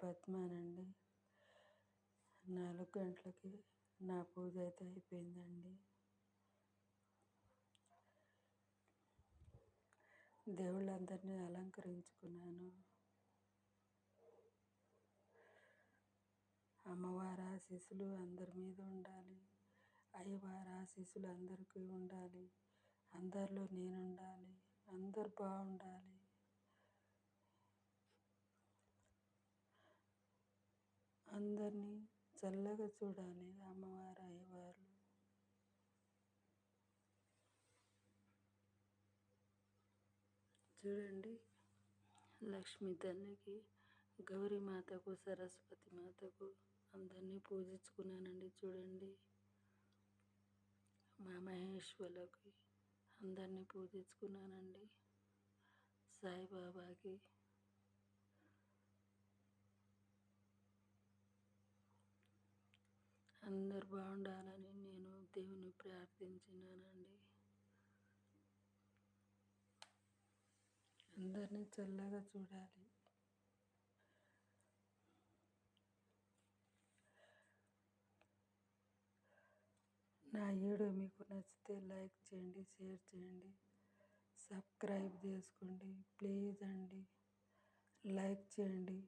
పద్మానండి. 4 గంటలకి నా పూజ అయితే అయిపోయిందండి. దేవుళ్ళందరినీ అలంకరించుకున్నాను. అమ్మవారి ఆశీస్సులు అందరి మీద ఉండాలి. అయ్యవారి ఆశీస్సులు అందరికీ ఉండాలి. అందరిలో నేను ఉండాలి. అందరు బాగుండాలి. అందరినీ చల్లగా చూడాలి అమ్మవారు అయ్యవారు. చూడండి, లక్ష్మీ తల్లికి, గౌరీ మాతకు, సరస్వతి మాతకు అందరినీ పూజించుకున్నానండి. చూడండి, మా మహేశ్వరులకి అందరినీ పూజించుకున్నానండి. సాయిబాబాకి, అందరు బాగుండాలని నేను దేవుని ప్రార్థించినానండి. అందరినీ చల్లగా చూడాలి. నా వీడియో మీకు నచ్చితే లైక్ చేయండి, షేర్ చేయండి, సబ్స్క్రైబ్ చేసుకోండి. ప్లీజ్ అండి, లైక్ చేయండి.